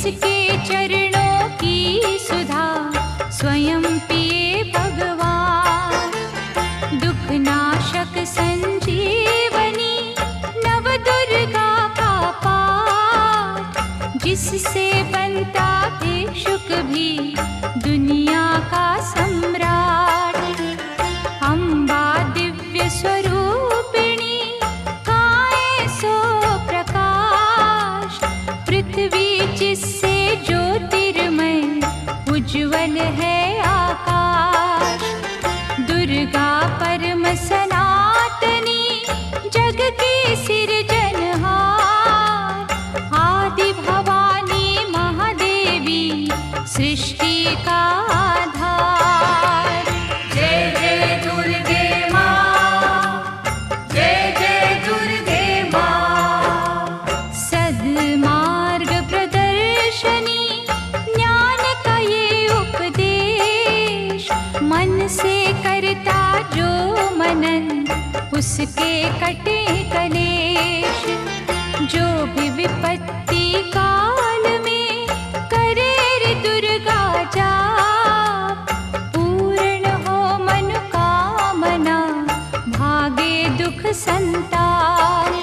जिसके चरणों की सुधा स्वयं पिए भगवान। दुख नाशक संजीवनी नव दुर्गा का पाठ, जिससे बनता भिक्षुक भी दुनिया का सम्राट। अम्बा दिव्य स्वरूपिणी काए सो प्रकाश, पृथ्वी जिससे ज्योतिर्मय उज्ज्वल है आकाश। दुर्गा परम सनातनी जग की सिरजनहार, आदि भवानी महादेवी सृष्टि का आधार। जय जय दुर्गे माँ, जय जय दुर्गे माँ। सद्मार्ग प्रदर्शनी ज्ञान का ये उपदेश, मन से करता जो मनन उसके कटे कलेश। जो भी विपत्ति काल में करे रे दुर्गा जाप, पूर्ण हो मनोकामना भागे दुख संताप।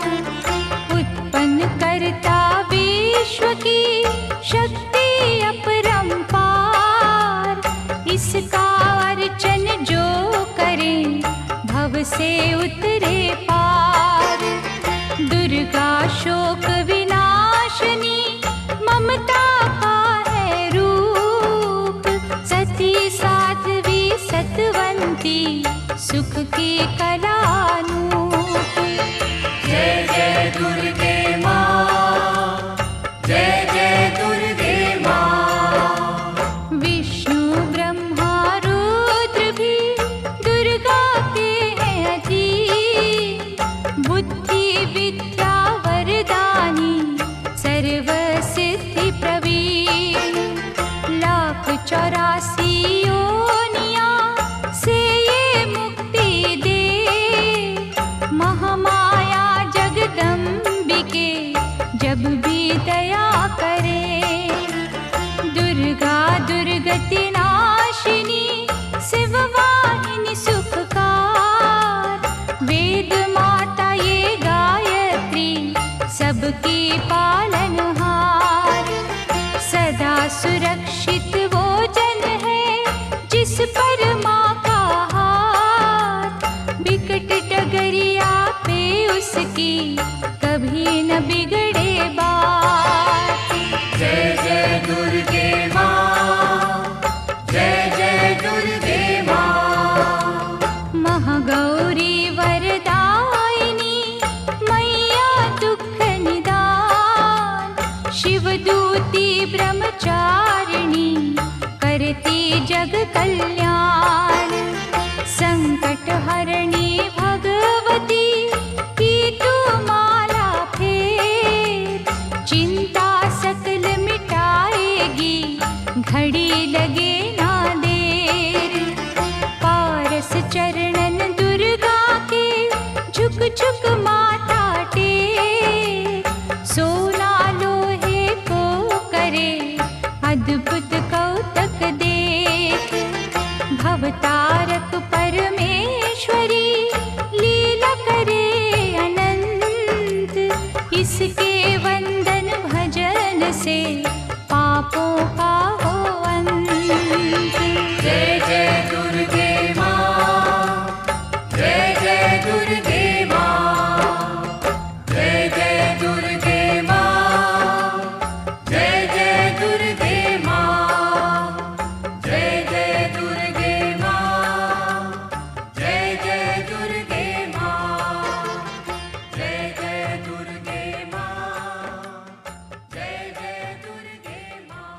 उत्पन्न करता विश्व की शक्ति अपरंपार, इसका अर्चन जो करे भव से उतरे पार। दुर्गा शोक विनाशनी ममता का है रूप, सती साध्वी सतवंती सुख की कलानूप। जय जय दुर्गे माँ, जय जय दुर्गे माँ। विष्णु ब्रह्मा रुद्र भी दुर्गा के हैं अधीन, बुद्धि विद्या वरदानी सर्व सिद्धि प्रवीण। 1,84 योनियां से ये मुक्ति दे, महामाया जगदम्बिके जब भी दया करे। दुर्गा दुर्गति नाशिनी शिववाहिनी सुखकार, वेद माता ये गायत्री सबकी पालनहार। सदा सुरक्षित वो जन है जिस पर माँ का हाथ, बिकट डगरिया पे उसकी कभी न बिगड़े बात। जय जय दुर्गे माँ, जय जय दुर्गे माँ। महागौरी वरदायिनी मैया दुख निदान, शिवदूती ब्रह्मचारिणी करती जग कल्याण। संकट हरणी भगवती की तू माला फेर, चिंता सकल मिटाएगी घड़ी लगे ना देर। पारस चरणन दुर्गा के झुक झुक माथा टेक, सोना लोहे को करे अद्भुत कौतक देख। भवतारक परमेश्वरी लीला करे अनंत, इसके वंदन भजन से पापों का हो अंत। जय जय दुर्गे माँ, जय जय दुर्गे माँ। जय जय दुर्गे माँ, जय जय दुर्गे माँ। जय जय दुर्गे माँ, जय जय दुर्गे माँ। जय जय दुर्गे माँ, जय जय दुर्गे माँ।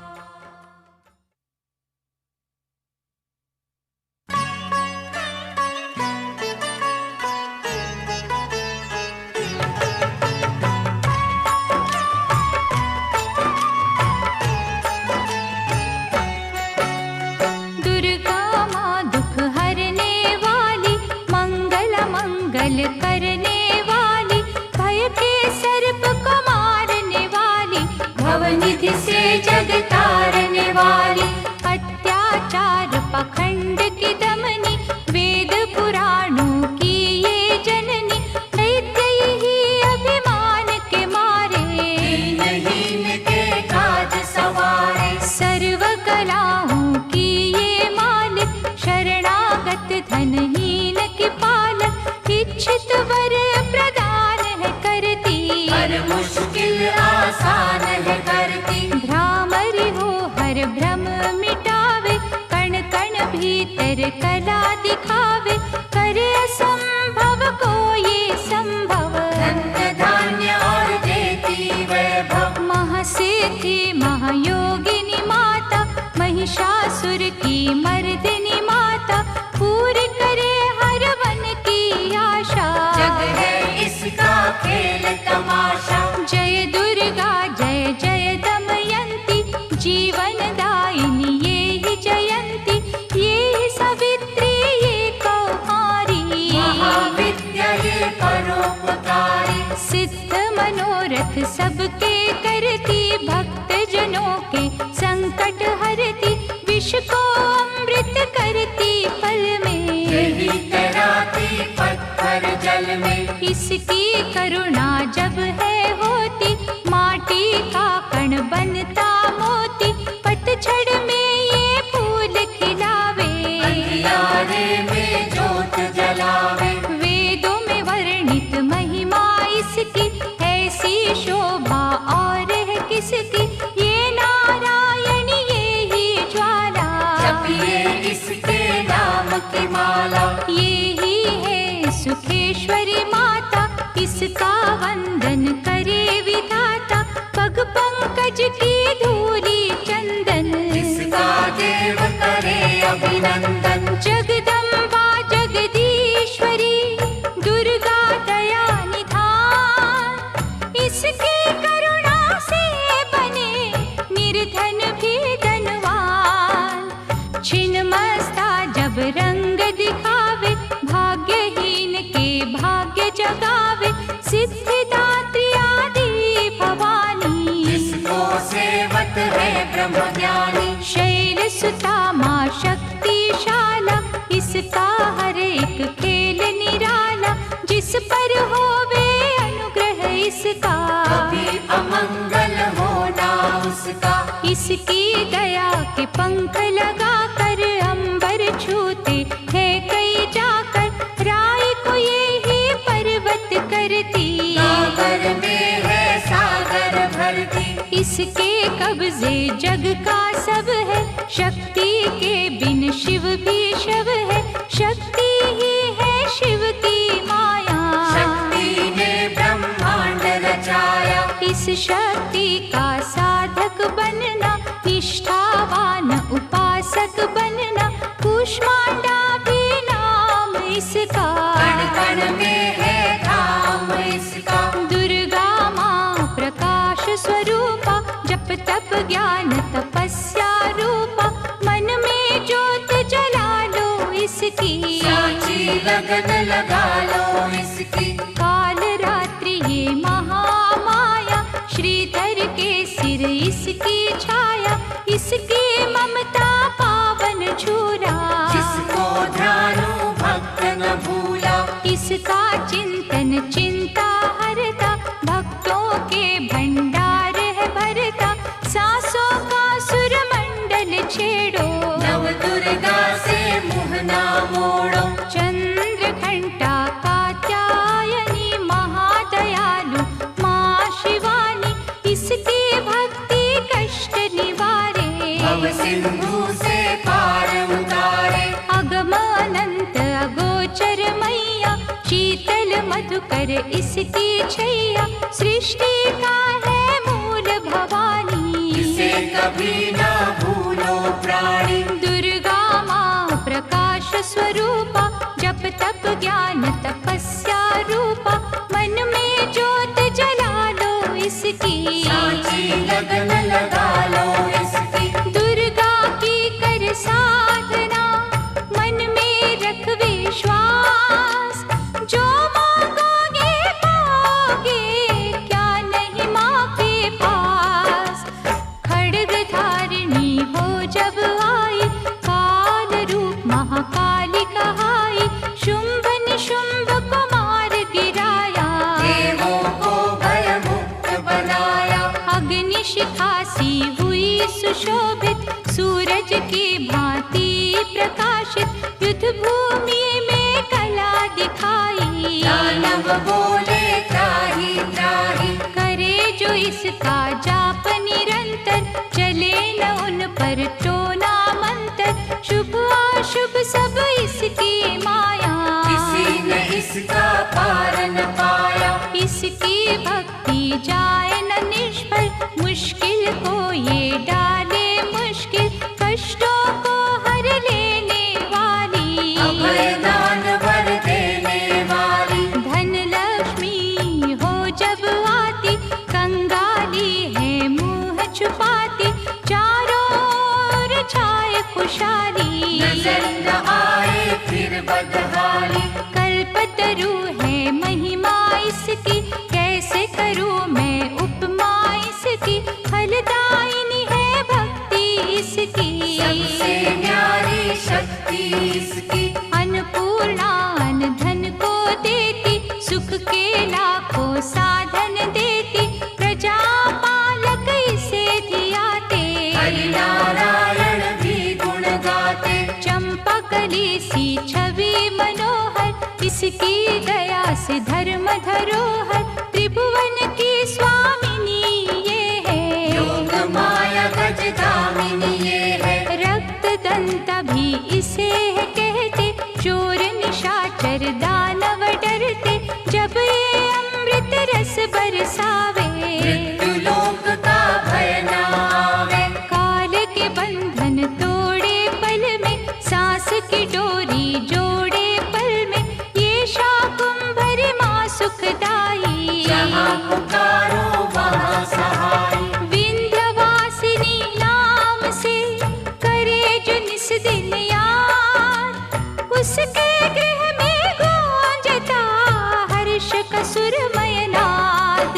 दुर्गा माँ दुख हरने वाली, मंगल मंगल करने वाली, भय के सर्प को मारने वाली, भव अवनिधि से जग तारने वाली, अत्याचार पाखंड की दमनी, वेद पुराणों की ये जननी, दैत्य ही अभिमान के मारे, दीनहीन के काज सवारे, सर्व कलाओं की ये मालिक, शरणागत धनहीन की पालक, इच्छित वर प्रदान है करती, हर मुश्किल आसान है करती, भ्रामरी हो हर भ्रम मिटावे, कण कण भीतर कला दिखावे, करे असंभव को ये संभव, धन धान्य और देती वैभव, महासिद्धि महायोगिनी माता, महिषासुर की मर्दिनी माता, पूरी करे हर वन की आशा, जग है इसका खेल तमाशा, जय दुर्गा जय जय दमयंती, जीवन दायिनी ये ही जयंती, ये ही सावित्री ये कौमारी, महाविद्या ये परोपकारी, सिद्ध मनोरथ सबके करती, भक्त जनों के संकट हरती, विष को अमृत करती पल में, यही तैराती पत्थर जल में, इसकी करुणा जब है होती, माटी का कण बनता मोती, पतझड़ में ये फूल खिलावे, अंधियारे में जोत जलावे, वेदों में वर्णित महिमा इसकी, ऐसी शोभा और है किसकी, ये नारायण ये ही ज्वाला, जपिए इसके नाम की माला, ये ही है सुखेश्वरी माता, इसका वंदन करे विधाता, पग पंकज की धूली चंदन, इसका देव करे अभिनंदन, जगदम्बा जगदीश्वरी, दुर्गा दया निधान, इसकी करुणा से बने निर्धन भी धनवान, छिन्नमस्ता जब रंग दिखावे, भाग्यहीन के भाग्य जगावे, सिद्धिदात्री आदि भवानी, इसको सेवत है ब्रह्म ज्ञानी, शैल सुता माँ शक्तिशाला, इसका हर एक खेल निराला, जिस पर होवे अनुग्रह इसका, कभी अमंगल होना उसका, इसकी दया के पंख लगा कर अंबर छूते हैं कई जाकर, राय को ये ही पर्वत करती, सागर में है सागर भरती, इसके कब्जे जग का सब है, शक्ति के बिन शिव भी शव है, शक्ति ही है शिव की माया, शक्ति ने ब्रह्मांड रचाया, इस शक्ति का साधक बनना, निष्ठावान उपासक बनना, कूष्मांडा भी नाम इसका, कण कण में है धाम इसका, दुर्गा माँ प्रकाश स्वरूपा, जप तप ज्ञान तपस्या रूपा, मन में ज्योत जला लो इसकी, साची लगन लगा लो इसकी, काल रात्रि ये महामाया, श्रीधर के सिर इसकी छाया, इसकी ममता पावन झूला, जिसको ध्यानु भक्त न भूला, इसका चिंतन चिंता हरता, भक्तों के भंडार है भरता, सांसों का सुरमंडल छेड़ो, नव दुर्गा से मुँह ना मोड़ो, चंद्र घंटा कात्यायनी महादयालु माँ शिवानी, इसकी भक्ति कष्ट निवारे, भव सिंधु से पार उतारे, अगम अनंत अगोचर मैया, शीतल मधुकर इसकी छैया, सृष्टि का है मूल भवानी, इसे कभी ना भूलो प्राणी, दुर्गा माँ प्रकाश स्वरूपा, जप तप ज्ञान तपस्या रूपा, मन में ज्योत जला लो इसकी, साची लगन लगा लो इसकी, दुर्गा की कर साधना, मन में रख विश्वास, जो मांगोगे पाओगे, क्या नहीं माँ के पास, सुशोभित सूरज की भांति प्रकाशित युद्ध भूमि में कला दिखाई। दानव बोले त्राहि त्राहि, करे जो इसका जाप निरंतर, चले न उन पर टोना मंत्र, शुभ अशुभ सब इसकी माया। किसी ने इसका पार न पाया, इसकी भक्ति जाए न निष्फल, मुश्किल को ये डाले मुश्किल, कष्टों को हर लेने वाली। अभय दान वर देने वाली, धन लक्ष्मी हो जब आती, कंगाली है मुंह छुपाती, चारों ओर छाए खुशहाली। नजर न आए फिर बदहाली, कल्पतरु है महिमा इसकी, कैसे करूं मैं उपमा इसकी, फलदायिनी है भक्ति इसकी। सबसे न्यारी शक्ति इसकी, अन्नपूर्णा अन्न धन को देती, सुख के लाखों साधन देती, प्रजा पालक इसे धियाते। हरि नारायण भी गुण गाते, चंपा कली सी छवि मनोहर, इसकी दया से धर्म धरोहर, त्रिभुवन की स्वामिनी ये है। योग माया गज धामिनी ये है, रक्त दंता भी इसे है कहते, चोर निशाचर दानव डरते, जब ये अमृत रस बरसावे। मृत्यु लोक का भय न आवे, काल के बंधन तोड़े पल में, सांस की डोरी जोड़े पल में, ये शाकुंभर माँ सुखदाई। जहाँ पुकारो वहाँ सहाय, विंध्यवासिनी नाम से करे जो निस दिन याद, उसके गृह में गूंजता हर्ष का सुरमय नाद।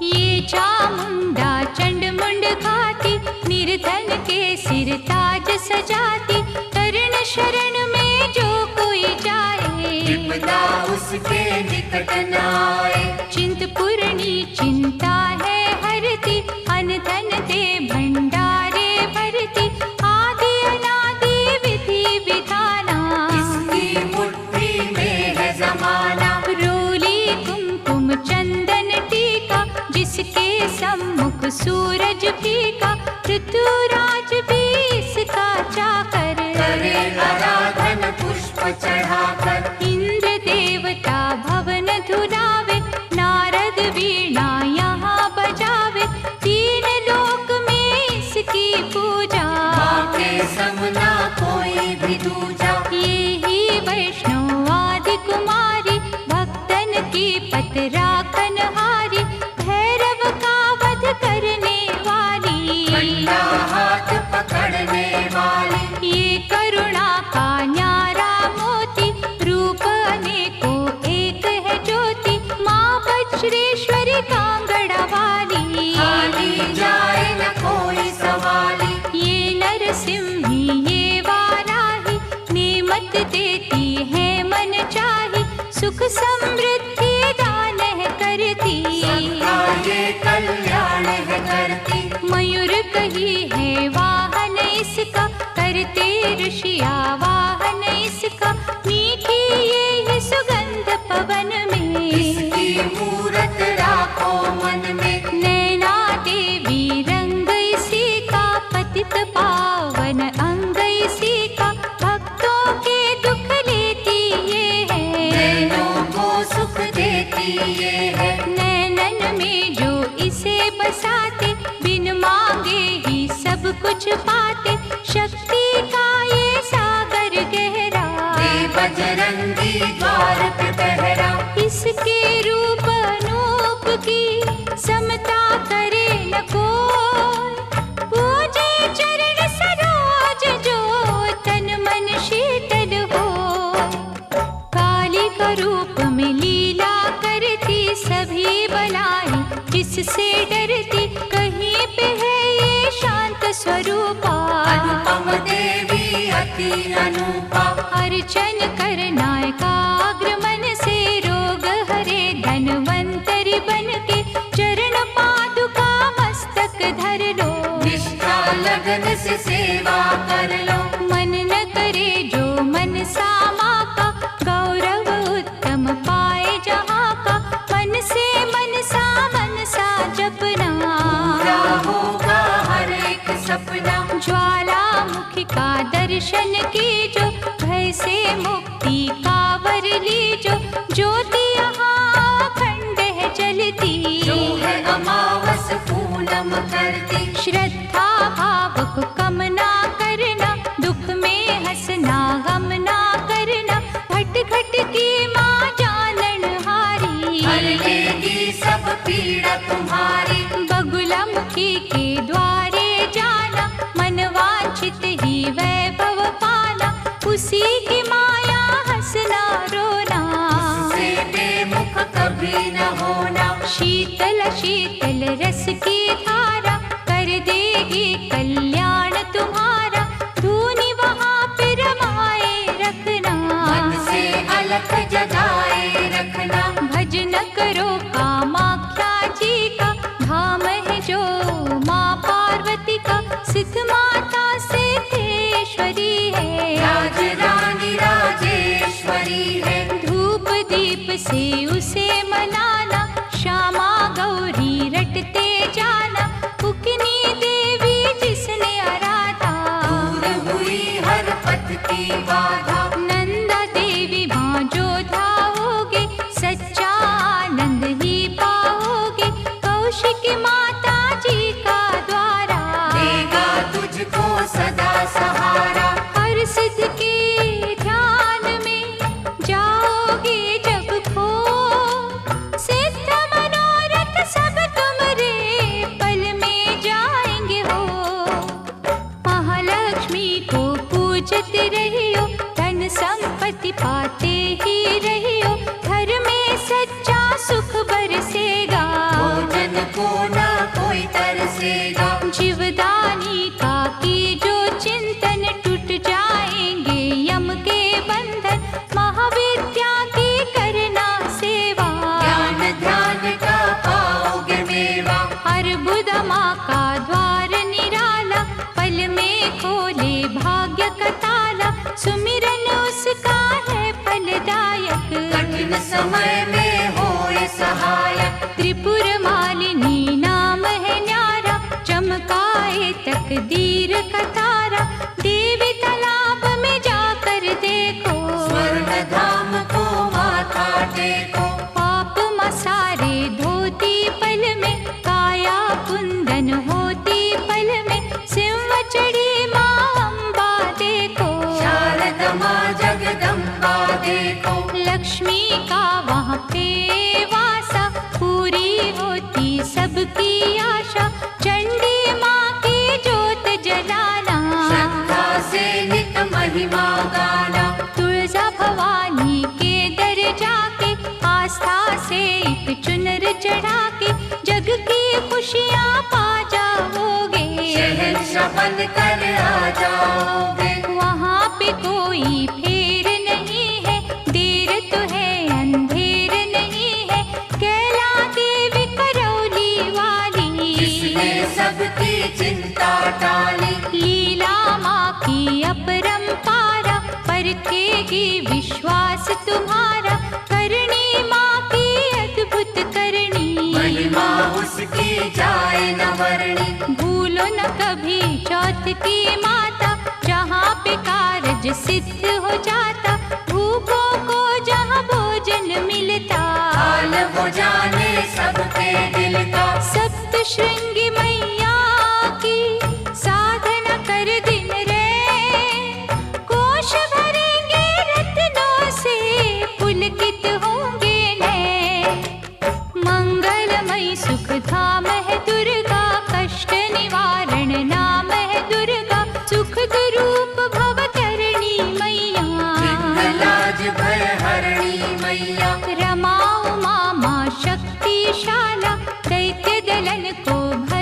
ये चामुंडा चंड मुंड खाती, निर्धन के सिर ताज सजाती, तरण शरण में जो कोई जाए, विपदा उसके निकट न आए। चिंतपूर्णी चिंता है हरती, अन्न धन दे भंडारे भरती, आदि अनादि विधि विधाना। इसकी मुट्ठी में है जमाना, रोली कुमकुम चंदन टीका, जिसके सम्मुख सूरज फीका, ऋतुराज भी इसका चाकर। करे आराधन पुष्प चढ़ाकर, इंद्र देवता भवन धुलावे, नारद वीणा यहाँ बजावे, तीन लोक में इसकी पूजा। माँ के समना कोई भी दूजा, ये ही वैष्णव आदि कुमारी, भक्तन की पत राखनहारी, भैरव का वध करने वाली। कंधा हाथ पकड़ने वाली, ये करुणा का न्यारा मोती, रूप अनेको एक है ज्योति, माँ वज्रेश्वरी कांगड़ा वाली। खाली जाए न कोई सवाली, ये नरसिंही ये वाराही, नेमत देती है मन चाही, सुख समृद्धि दान है करती। सबका ये कल्याण है करती। मयूर कही है वाहन इसका, करते ऋषिया वाहन इसका, मीठी ये है सुगंध पवन में। इसकी मूरत राखो मन में, नैना देवी रंग इसी का, पतित पावन अंग इसी का, भक्तों के दुख लेती ये है। नैनों को सुख देती ये है, नैनन में जो इसे बसाते, बिन मांगे ही सब कुछ पाते, शक्ति का ये सागर गहरा। ये बजरंगी द्वार पे पहरा, इसके रूप अनूप की समता करे न कोई, पूजे चरण सरोज जो तन मन शीतल हो। काली का रूप में लीला करती, सभी बलाई जिससे डरती, कहीं पे है ये शांत स्वरूपा। अनुपम देवी अति अनुपा, अर्चन करना एकाग्र मन से, रोग हरे धनवंतरी बन के, चरण पादुका मस्तक धर लो। निष्ठा सेवा कर लो। मन न करे जो मन सा माँ का, गौरव उत्तम पाए जहाँ का। मन से मन सा जपना, पूरा होगा हर एक सपना। ज्वालामुखी का दर्शन कीजो, भय से मुक्ति का वर लीजो। ज्योति यहाँ अखंड है जलती, जो है अमावस पूनम करती। श्रद्धा भाव को कम ना करना, दुख में हंसना गम ना करना। घट घट की माँ जानन हारी, हर लेगी सब पीड़ा तुम्हारी। बगुलामुखी के द्वारे जाना, मन वांछित ही वैभव पाना। उसी की माया हंसना रोना, उससे बेमुख कभी न होना। शीतल शीतल रस की धारा, कर देगी कल्याण तुम्हारा। धूनी वहाँ पे रमाए रखना, मन से अलख जगाए रखना। भजन करो कामाख्या जी का, धाम है जो माँ पार्वती का। सिद्ध माता सिद्धेश्वरी है, राज रानी राजेश्वरी है। धूप दीप से उसे मनाना, श्यामा गौरी रटते जाना। उकनी देवी जिसने आराधा, दूर हुई हर पथ की बाधा। नंदा देवी माँ जो धाओगे, सच्चा आनंद ही पाओगे। कौशिकी माता जी का द्वारा, देगा तुझको सदा सहारा। हर सिद्ध के ध्यान में जाओगे जब खो, सिद्ध मनोरथ सब तुमरे पल में जाएंगे हो। महालक्ष्मी को पूजते रहियो, धन संपत्ति पाते ही रहियो। घर में सच्चा सुख बरसेगा, भोजन को न कोई तरसेगा। जीवदानी का की जो चिंतन, टूट जाएंगे यम के बंधन। महाविद्या की करना सेवा, ज्ञान ध्यान का पाओगे मेवा। अर्बुद माँ का द्वार निराला, पल में खोले भाग्य का ताला। सुमिरन उसका है फलदायक, कठिन समय में होए सहायक। त्रिपुर मालिनी नाम है न्यारा, चमकाए तकदीर का तारा। देवी तालाब में जाकर देखो, स्वर्ण धाम को माथा टेको। पाप मसारे धोती पल में, काया कुंदन होती पल में। सिंह चढ़ी माँ अम्बा देखो, शारदा माँ जगदम्बा देखो। लक्ष्मी का वहाँ पे वासा, पूरी होती सबकी आशा। चंडी माँ की जोत जलाना, श्रद्धा से नित महिमा गाना। तुलजा भवानी के दर जाके, आस्था से एक चुनर चढ़ा के। जग की खुशियाँ पा जाओगे, शहंशाह बन कर आ जाओगे। वहाँ पे कोई फेर नहीं है, देर तो है अंधेर नहीं है। कैला देवी करौली वाली, जिसने सबकी चिंता टाली। लीला माँ की अपरंपारा, परखेगी विश्वास तुम्हारा। करनी माँ की अद्भुत करनी, महिमा उसकी जाए न वर्णी। भूलो न कभी चौथ की माता, जहाँ पे कारज सिद्ध हो जाता। भूखों को जहाँ भोजन मिलता, हाल वो जाने सबके दिल का। सप्त श्रृंगी मैया की साधना कर दिन रे, कोश भरेंगे रत्नों से, पुलकित होंगे नैन। मंगलमयी सुख धाम है दुर्गा, कष्ट निवारण नाम है दुर्गा। सुख रूप भव करणी मैया, लाज भय हरणी मैया। रमा उमा माँ शक्तिशाला, दैत्य दलन को भय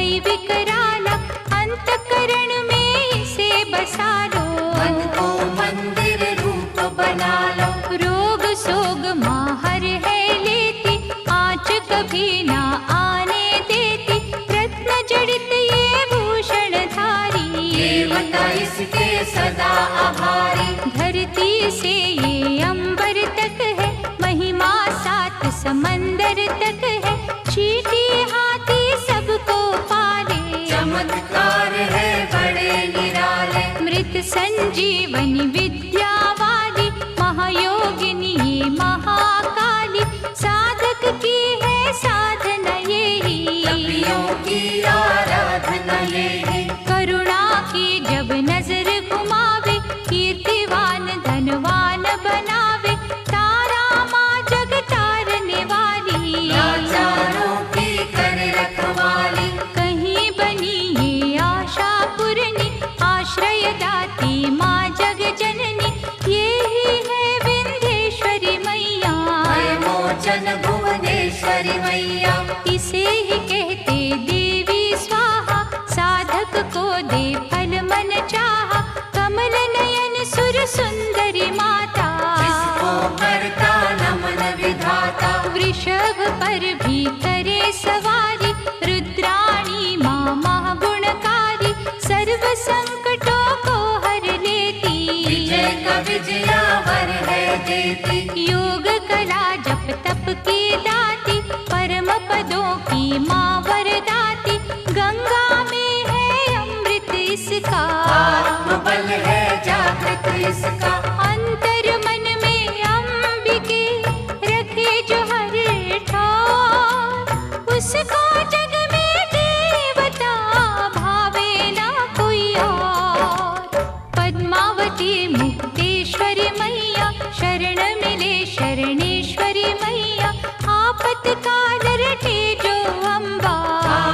सदा आभारी। धरती से ये अंबर तक है, महिमा 7 समंदर तक है। चींटी हाथी सबको पाले, चमत्कार है बड़े निराले। मृत संजीवनी विद्या वाली, महायोगिनी ये महाकाली। साधक की है साधना यही, तपियों की आराधना यही। करुणा की जब नजर घुमावे, कीर्तिवान धनवान बनावे। तारा माँ जग तारने वाली, लाचारों की कर रखवाली। कहीं बनी ये आशा पूरनी, आश्रय दाती माँ जग जननी। ये ही है विंध्येश्वरी मैया, भय मोचन भुवनेश्वरी मैया। इसे ही कहते देवी स्वाहा। साधक को दे फल मन चाहा, कमल नयन सुर सुंदरी माता। जिसको करता नमन विधाता, वृषभ पर भी करे सवारी। रुद्राणी माँ महागुणकारी, सर्व संकटों को हर लेती। विजय का विजयावर है देती। योग कला जप तप की दाती, परम पदों की माँ वरदाती। गंगा में है अमृत इसका, आत्मबल है जागृत इसका। अंतर मन में अंबिके रखे जो हर ठार। उसको जग में देवता भावे ना कोई और। पद्मावती मुक्तेश्वरी मैया, शरण मिले शरणेश्वरी मैया। आपत्काल रटे जो अम्बा,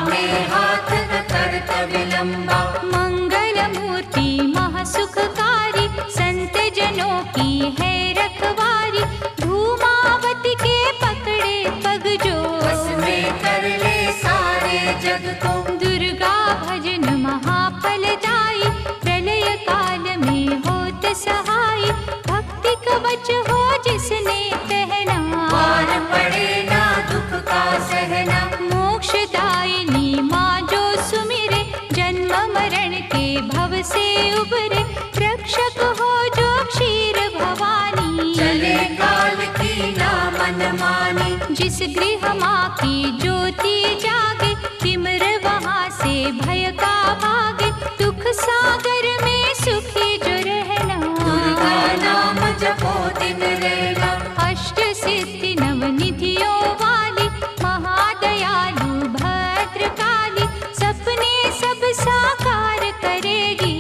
में हाथ न करता विलंबा। मंगल मूर्ति महासुखकारी, संत जनों की है रखवारी। धूमावती के पकड़े पग जो, बस में कर ले सारे जग को। दुर्गा भजन महाफलदायी, प्रलय काल में होत सहाय। भक्ति कवच हो जिसने पहना, पार पड़े ना दुख का सहना। मोक्षदायिनी माँ जो सुमिरे, जन्म मरण के भव से उबरे। रक्षक हो जो क्षीर भवानी, चले काल की ना मनमानी। जिस गृह माँ की ज्योति जागे, तिमिर वहाँ से भय का भागे। दुख सागर में सुखी जो रहना, दुर्गा नाम जपो दिन रहना। अष्ट सिद्धि नवनिधियों वाली, महादयालु भद्रकाली। सपने सब साकार करेगी,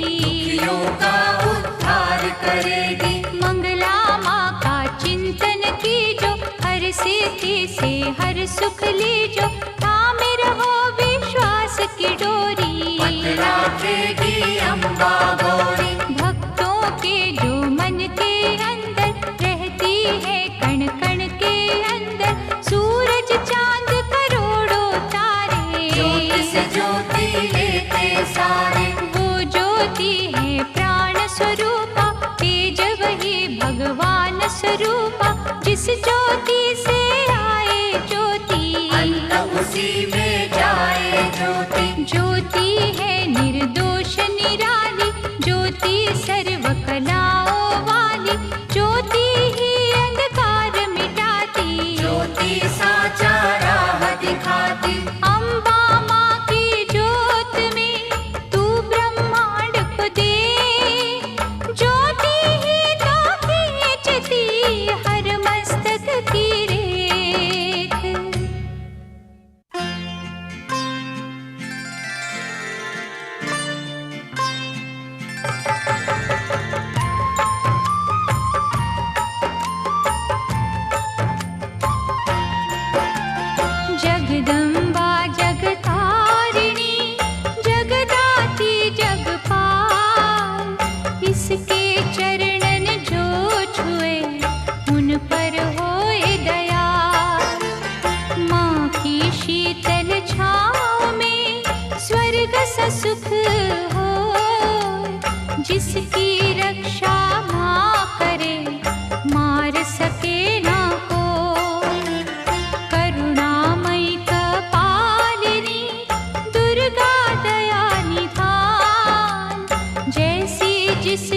दुखियों का उद्धार करेगी। मंगला माँ का चिंतन कीजो, हर सिद्धि से हर सुख लीजो। थामे रहो विश्वास की डोरी, पकड़ाकेगी अम्बा गौरी। भक्तों के जो मन के अंदर रहती है, कण कण के अंदर। सूरज चांद करोड़ों तारे, ज्योति से ज्योति लेते सारे। वो ज्योति है प्राण स्वरूपा, तेज वही भगवान स्वरूपा। जिस ज्योति से आए ज्योति, अंत उसी में जाए ज्योति। ज्योति है निर्दोष निराली, ज्योति सर्व कलाओं वाली। ज्योति ही अंधकार मिटाती, ज्योति साचा राह दिखाती। अम्बा माँ की ज्योत में तू ब्रह्मांड को दे। ज्योति ही तो खींचती हर मस्तक की रेख। जगदम्बा जगतारिणी, जगदाती जगपाल। इसके चरणन जो छुए, उन पर होए दयाल। माँ की शीतल छाँव में स्वर्ग सा सुख हो। जिसकी रक्षा माँ करे, मार सके ना कोई। करुणामयी कपालिनी, दुर्गा दया निधान। जैसी जिस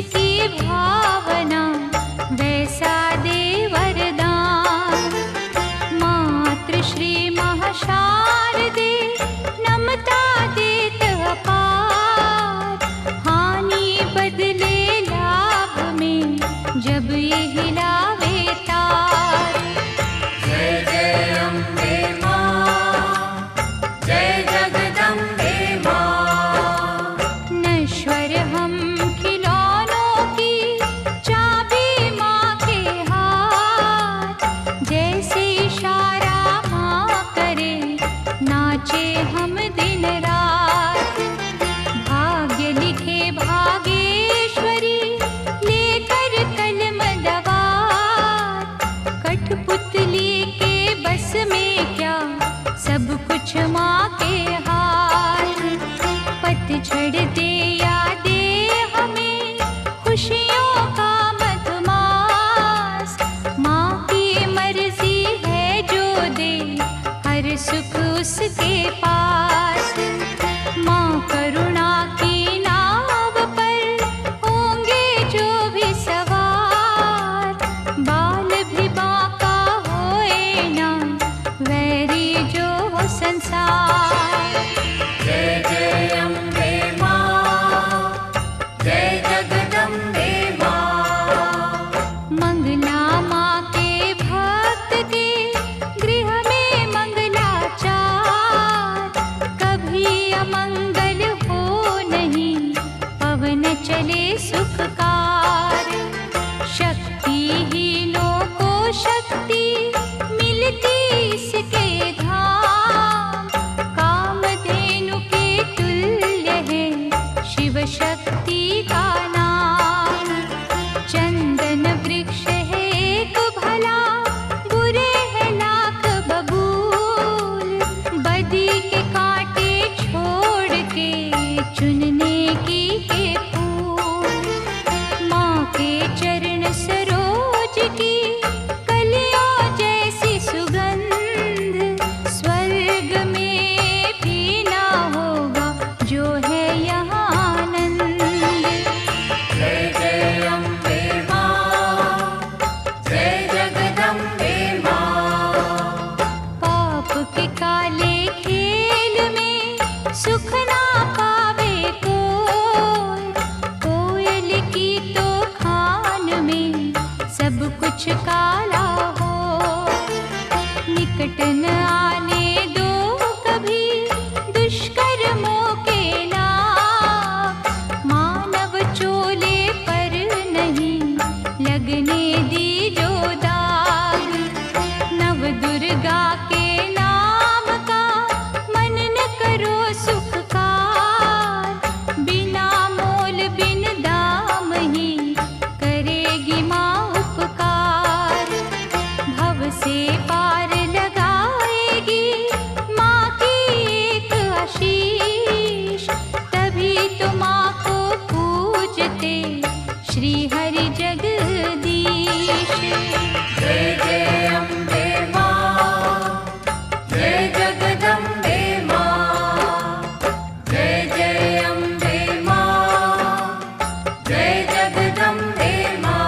नाचे हम दिन रात। भाग्य लिखे भागेश्वरी लेकर कलम दवात। कठपुतली के बस में क्या सब कुछ माँ के हाथ। पतझड़ दे या दे हमें खुशियों का मधुमास। माँ की मर्जी है जो दे हर सुख उसके पास। माँ करुणा की नाव पर होंगे जो भी सवार। बाल भी बांका होए ना वैरी जो हो संसार। जय जय अम्बे माँ, जय जगदम्बे माँ। मंगला माँ के भक्त के गृह में मंगलाचार। कभी अमंगल हो नहीं पवन चले सुखकार। शक्तिहीनों को शक्ति मिलती इसके धाम। कामधेनु के तुल्य है शिव शक्ति का नाम। चंदन वृक्ष है एक भला, बुरे है लाख बबूल। बदी के कांटे छोड़ के चुनने की के फूल। माँ के चरण सरोज की कलियों जैसी सुगंध। स्वर्ग में भी ना होगा जो है यहाँ आनंद। जय जय अम्बे माँ, जय जगदम्बे माँ। पाप के काले खेल में सुख ना पावे कोई। कोयल की तो खान में सब कुछ काला हो। निकट न आने दो कभी दुष्कर्मों के लाभ। मानव चोले पर नहीं लगने दी जो दाग। नव दुर्गा के नाम का मनन करो सुखकार। बिना मोल बिन दाम ही करेगी माँ उपकार। भव से पार लगाएगी माँ की एक आशीष। तभी तो माँ को पूजते श्री हरि जगदीश। जय जय अम्बे माँ, जय जगदम्बे माँ। जय जय अम्बे माँ, जय जगदम्बे माँ।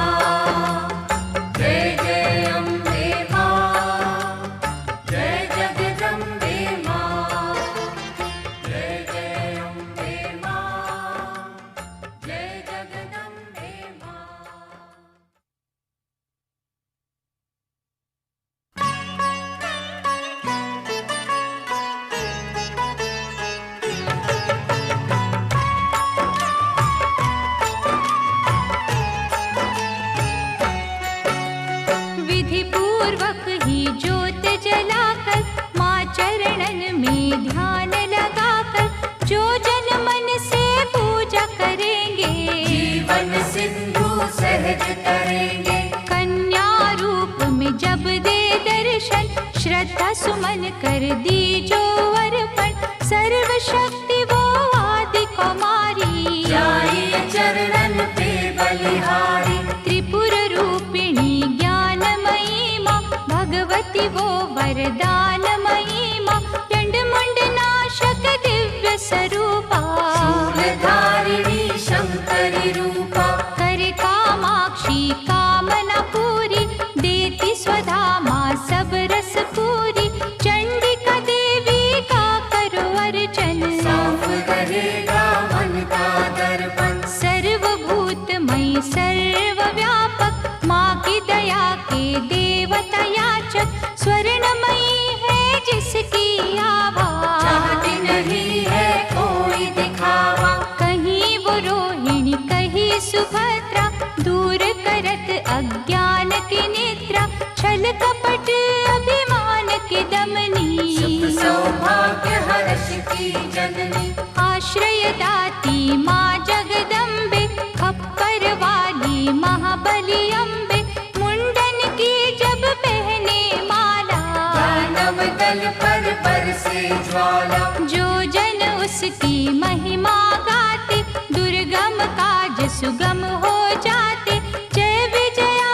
जय जय अम्बे माँ, जय जगदम्बे माँ। जय जय अम्बे माँ, जय जगदम्बे माँ। विधि पूर्वक ही ज्योत जलाकर माँ चरणन में ध्यान लगाकर जो जन मन से पूजा करेंगे जीवन सिंधु सहज करेंगे। कन्या रूप में जब दे दर्शन श्रद्धा सुमन कर दी जो अर्पण सर्वशक्ति वो आदि कुमारी जाइए चरणन पे बलिहारी। त्रिपुर रूपिणी ज्ञानमयी माँ भगवती वो वरदानमयी माँ चंड मुंड नाशक दिव्य स्वरूपा शूलधारिणी शंकरी रूपा करे कामाक्षी कामना पूरी देती स्वधा माँ सब रस पूरी चंडिका देवी का करो अर्चन साफ रहेगा मन का दर्पण सर्वभूतमयी सर्वव्यापक माँ की दया के देवता याचक स्वर्णमयी है जिसकी आभा चाहती नहीं है कोई की जननी, आश्रय दाती माँ जगदम्बे, खप्पर वाली महाबली अम्बे, मुंडन की जब पहने माला, दानव दल पर बरसे ज्वाला, जो जन उसकी महिमा गाते, दुर्गम काज सुगम हो जाते, जय विजया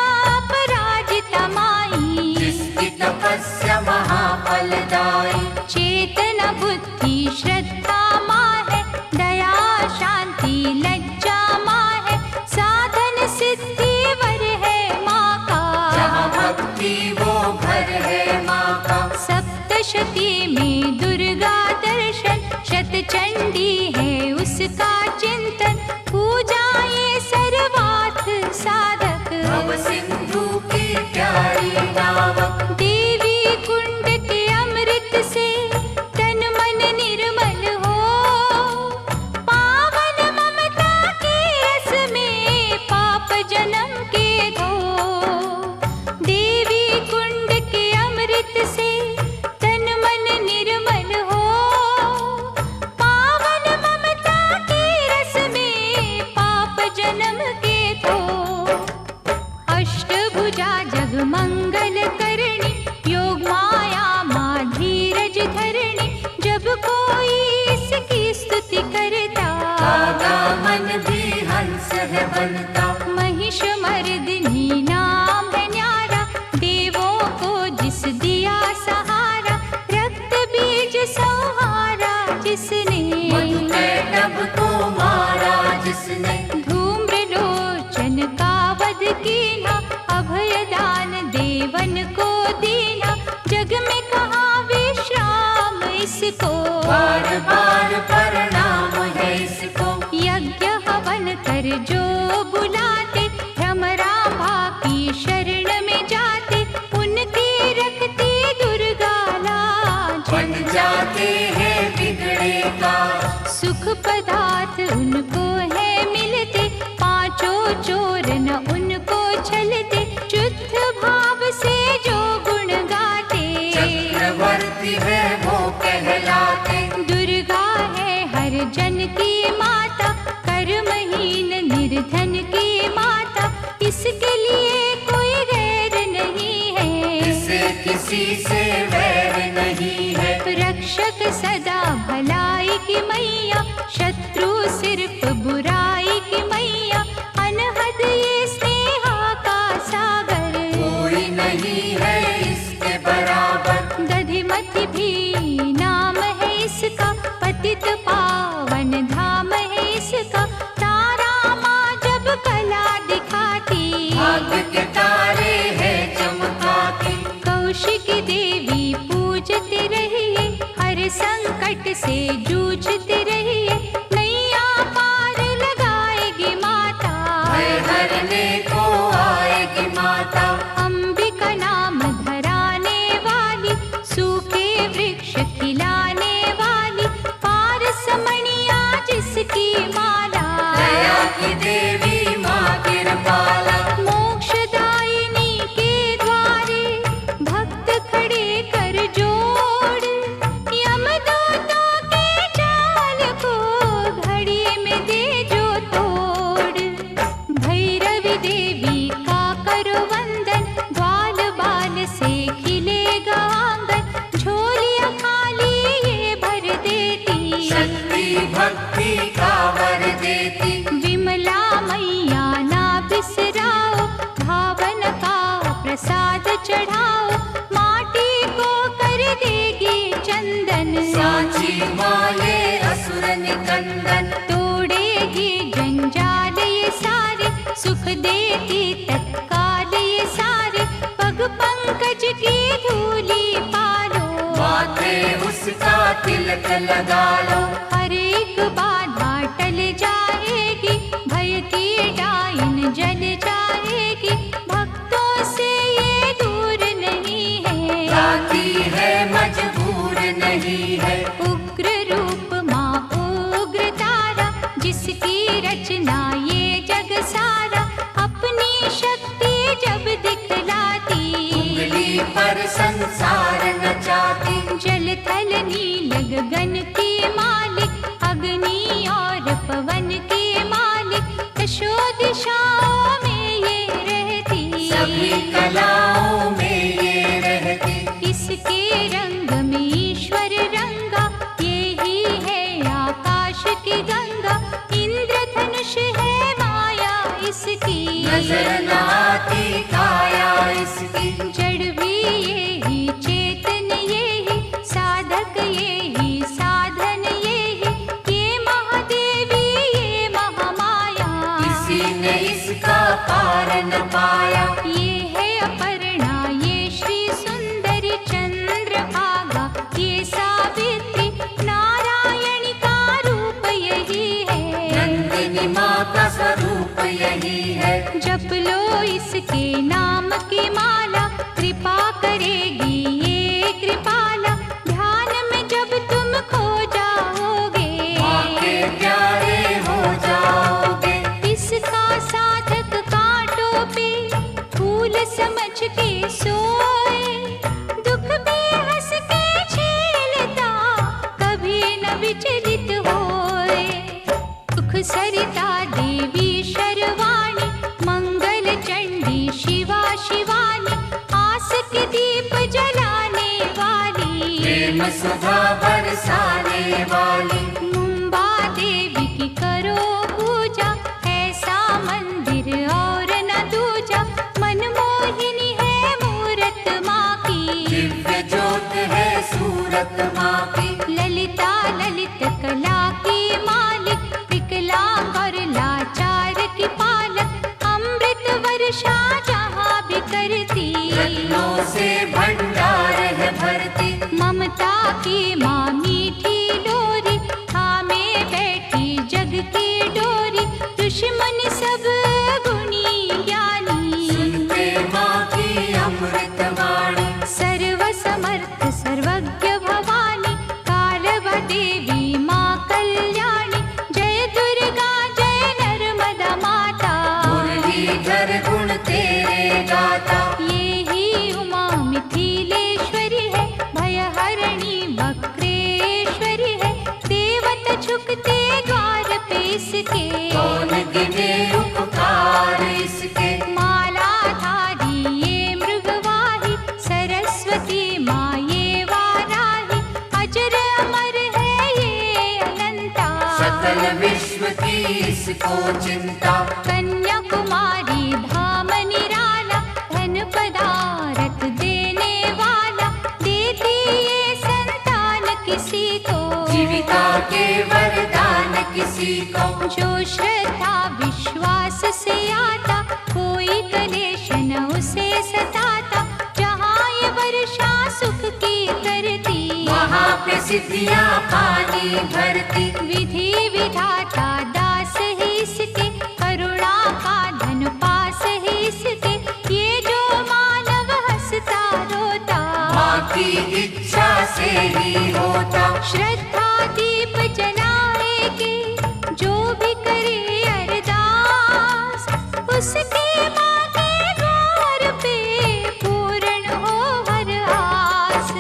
पराजिता माई, जिसकी तपस्या महाफलदायी, चेतना बुद्धि श्रद्धा माँ है, दया शांति लज्जा माँ है, साधन सिद्धि वर है माँ का, जहाँ भक्ति वो घर है माँ का, सप्तशती में दुर्गा दर्शन, शतचंडी है उसका चिंतन, पूजा ये सर्वार्थ साधक, भव सिंधु की प्यारी नावक, देवी कुंड के अमृत से तन मन निर्मल हो, पावन ममता के रस में पाप जन्म के धो, देवी कुंड के अमृत से तन मन निर्मल हो, पावन ममता के रस में पाप जन्म के धो, अष्टभुजा जगमंगल करणी, योग माया माँ धीरज धरणी, जब कोई इसकी स्तुति करता, कागा मन भी हंस है बनता, महिष मर्दिनी नाम है न्यारा, देवों को जिस दिया सहारा, रक्त बीज संहारा जिसने, मधुकैटभ को मारा जिसने, धूम्रलोचन का वध कीना, अभय दान देवन को दीना, जग में कहाँ विश्राम इसको, बार बार प्रणाम है इसको, यज्ञ हवन कर जो बुलाते, भ्रमरांभा की शरण में जाते, उनकी रखती दुर्गा लाज, बन जाते हैं बिगड़े का, सुख पदार्थ उनको है मिलते, पांचों चोर न उनको छलते, शुद्ध भाव से जो गुण गाते, चक्रवर्ती है वो कहलाते, दुर्गा है हर जन की माता, कर्महीन निर्धन की माता, इसके लिए कोई गैर नहीं है, इसे किसी से वैर नहीं है, रक्षक सदा भलाई की मैया, शत्रु सिर्फ बुराई की मैया, अनहद ये स्नेहा का सागर, कोई नहीं है इसके बराबर, दधिमति भी नाम है इसका, पतित पावन धाम है इसका, तारा माँ जब कला दिखाती, भाग्य के तारे हैं चमकाती, कौशिकी देवी पूजते रहिए, हर संकट से जूझते रहिए, नैया पार लगाएगी माता, भय हरने को आएगी माता, अंबिका नाम धराने वाली, सूखे वृक्ष खिलाने वाली, पारसमणिया जिसकी माला, दया की देवी माँ कृपाला, मोक्षदायिनी के द्वारे भक्त खड़े कर जोड़, यमदूतों के जाल को घड़ी में दे जो तोड़, भैरवी देवी का करो वंदन, ग्वाल बाल से खिलेगा आंगन, झोलियां खाली ये भर देती, शक्ति भक्ति का वर देती, विमला मैया ना बिसराओ, भावन का प्रसाद चढ़ाओ, माटी को कर देगी चंदन, सांची माँ ये असुर निकंदन, तोड़ेगी जंजाल ये सारे, सुख देती तत्काल ये सारे, पग पंकज की धूली पालो, माथे उसका तिलक लगा लो, हर एक बाधा टल जाएगी, भय की डाइन जल जाएगी, भक्तों से ये दूर नहीं है, गाती है मजबूर नहीं है, उग्र रूप माँ उग्र तारा, जिसकी रचना ये जग सारा, अपनी शक्ति जब दिखलाती, उंगली पर संसार नचाती, जल थल नील गगन की माँ नजर न आती काया इसकी। जड़ भी यही, चेतन यही, साधक यही, साधन यही, ये महादेवी ये महामाया। किसी ने इसका पार न पाया। ये है अपर्णा, ये श्री सुंदरी चंद्रभागा, ये सावित्री नारायणी का रूप यही है। नंदिनी माँ का स्वरूप यही है। जप लो इसके नाम की माला, कृपा करेगी ये कृपाला। ध्यान में जब तुम खो जाओगे, माँ के प्यारे हो जाओगे। इसका साधक कांटों पे फूल समझ के सोए, दुख भी हंस के झेलता, कभी न विचलित होए। सुख सरिता देवी शर्वाणी, मंगल चंडी शिवा शिवानी, आस के दीप जलाने वाली, प्रेम सुधा बरसाने वाली। मुंबा देवी की करो पूजा, ऐसा मंदिर और न दूजा। मनमोहिनी है मूरत माँ की, दिव्य ज्योत है सूरत माँ की। ललिता ललित कला की मालिक, विकलांग और लाचार की पालक, अमृत वर्षा जहाँ भी करती, रत्नों से भंडार है भरती। ममता की माँ मीठी लोरी, थामे बैठी जग की डोरी। दुश्मन सब गुणी ज्ञानी, सुनते माँ की अमृत वाणी। सर्व समर्थ सर्वज्ञ भवानी, कालवा देवी माँ कल्याणी। जय दुर्गा जय नर्मदा माता, मुरलीधर गुण तेरे गाता। ये ही उमा मिथिलेश्वरी है, भयहरणी वक्रेश्वरी है। देवता झुकते द्वार पे इसके, कौन गिने उपकार इसके। मालाधारी ये मृगवाही, सरस्वती माँ ये वाराही। अजर अमर है ये अनंता, सकल विश्व की इसको चिंता। कन्याकुमारी धाम निराला, धन पदारथ देने वाला। देती ये संतान किसी को, जीविका के वरदान किसी को। जो श्रद्धा विश्वास से आता, कोई कलेश न उसे सताता। जहाँ ये वर्षा सुख की करती, वहाँ पे सिद्धियाँ पानी भरती। विधि विधाता दास है इसके, करुणा का धन पास है इसके। ये जो मानव हंसता रोता, माँ की इच्छा से ही होता। श्रद्धा दीप जलाएगी जो भी करे अरदास, उसके माँ के द्वार पे पूर्ण हो हर आस।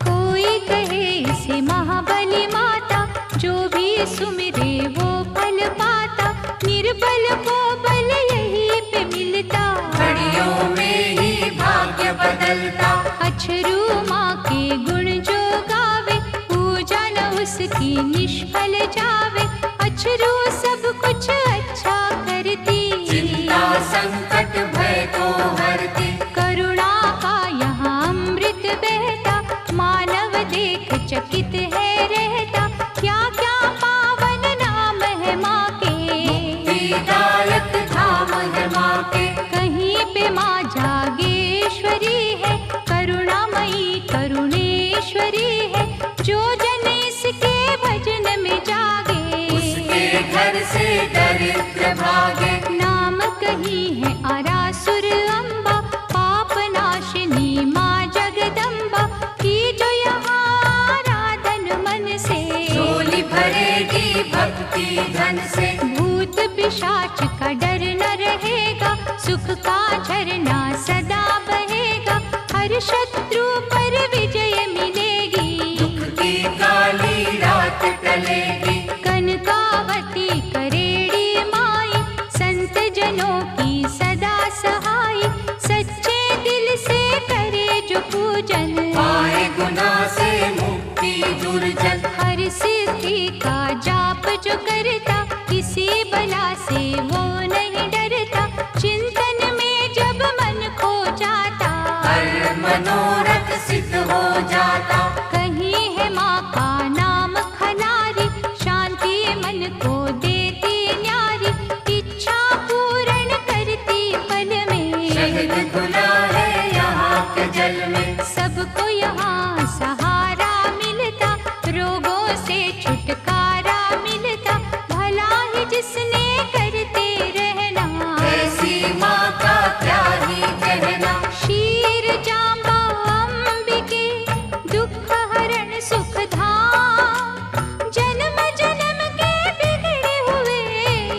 कोई कहे इसे महाबली माता, जो भी सुमिरे वो फल पाता। निर्बल को बल यही पे मिलता, घड़ियों में ही भाग्य बदलता। अछरू माँ के गुण जो गावे, पूजा न उसकी निष्फल जावे। अछरू सब कुछ अच्छा करती, चिंता संकट भय को हरती। करुणा का यहाँ अमृत बहता, मानव देख चकित है रहता। क्या क्या पावन नाम है माँ के, मुक्तिदायक धाम है माँ के। कहीं पे माँ जागेश्वरी है, करुणामयी करुणेश्वरी है। जो जन इसके भजन में जागे, उसके घर से दरिद्र भागे। नाम कही है आरासुर अम्बा, पाप नाशिनी माँ जगदम्बा की। जो यहाँ आराधन मन से, झोली भरेगी भक्ति धन से। भूत पिशाच का डर न रहेगा, सुख का झरना सदा बहेगा। हर शत्रु पर विजय मिलेगी, दुख की काली रात टलेगी। कनकावती करेड़ी माई, संत जनों की सदा सहाय। सच्चे दिल से करे जो पूजन, पाए गुनाह से मुक्ति दुर्जन। हर सिद्धि का जाप जो करता, किसी बला से वो नहीं डरता। चिंता जाता। कहीं है माँ का नाम खनारी, शांति मन को देती न्यारी, इच्छा पूर्ण करती पल में। शहद घुला है यहाँ के जल में, सबको यहाँ सहारा मिलता, रोगों से छुटकारा मिलता, भला ही जिसने करते रहना। ऐसी माँ का क्या ही कहना। शीर जांबा अंबिके, दुख हरण सुख धाम, जन्म जन्म के बिगड़े हुए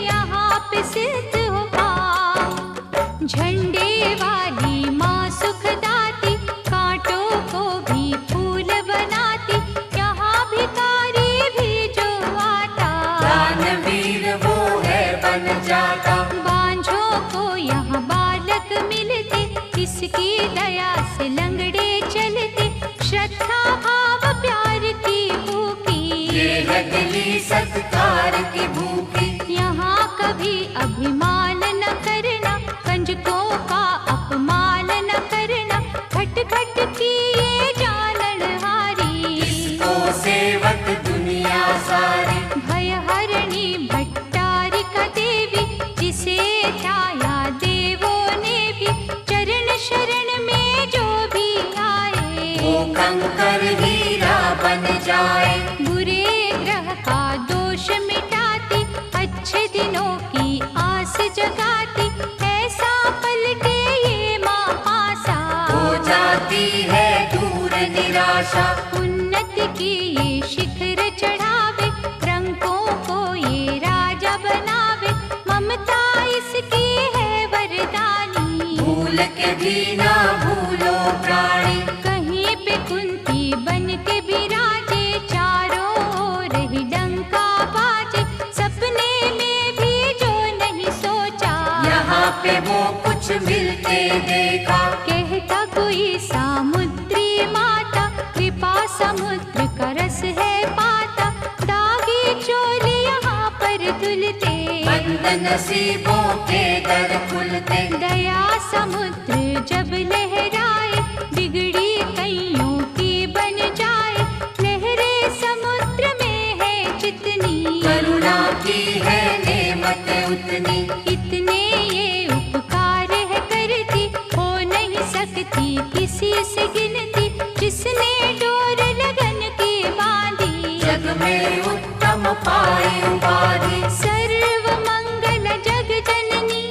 यहाँ पे सिद्ध हो पाओ। झंडे वाली माँ सुखदाती, कांटों को भी फूल बनाती, यहाँ भिखारी भी जो आता, दानवीर वो है बन जाता। बांझों को यहाँ बालक मिलते, इसकी दया से लंगड़े चलते, श्रद्धा भाव प्यार की भूखी, ये है दिली सत्कार की भूखी। यहाँ कभी अभिमान न करना, कंजकों का अपमान न करना, खट खट की ये जाननहारी, इसको सेवक दुनिया सारी। भय हरणी भट्टारिका देवी, जिसे ध्याया देवों ने भी, चरण शरण में जो भी आए, वो कंकर हीरा बन जाए। बुरे ग्रह का दोष मिटाती, अच्छे दिनों की आस जगाती, ऐसा पलटे ये माँ आशा, हो जाती है दूर निराशा। उन्नति की ये शिखर चढ़ावे, रंगों को ये राजा बनावे, ममता इसकी है वरदानी, भूल के भी ना भूलो प्राणी। कहीं पे कुंती बन के विराजे, चारों ओर ही डंका बाजे, सपने में भी जो नहीं सोचा, यहाँ पे वो कुछ मिलते देखा। कहता कोई सामुद्री माता, कृपा समुद्र का रस है पाता, दागी चोली यहाँ पर धुलते, बंद नसीबों के दर खुलते। दया समुद्र जब लहराए, बिगड़ी कईयों की बन जाए, लहरें समुद्र में है जितनी, करुणा की है नेमत उतनी। इतने ये उपकार है करती, हो नहीं सकती किसी से गिनती, जिसने डोर लगन की बांधी, जग में उत्तम पाई उपाधि। सर्व मंगल जग जननी,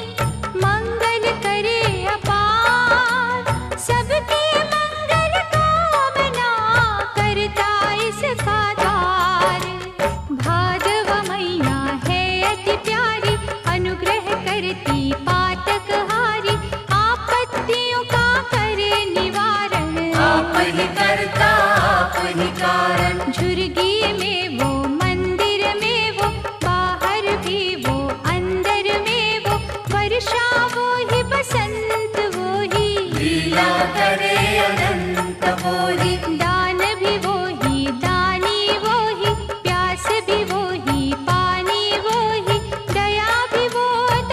मंगल करे अपार, सबके मंगल कामना करता इसका द्वार। भादव मैया है अति प्यारी, अनुग्रह करती पातक हारी, आपत्तियों का करे निवारण, आप ही करता आप ही कारण। झुर्गी में वो मंदिर में वो, बाहर भी वो अंदर में वो, वर्षा वो ही बसंत वो ही, लीला करे अनंत वो ही।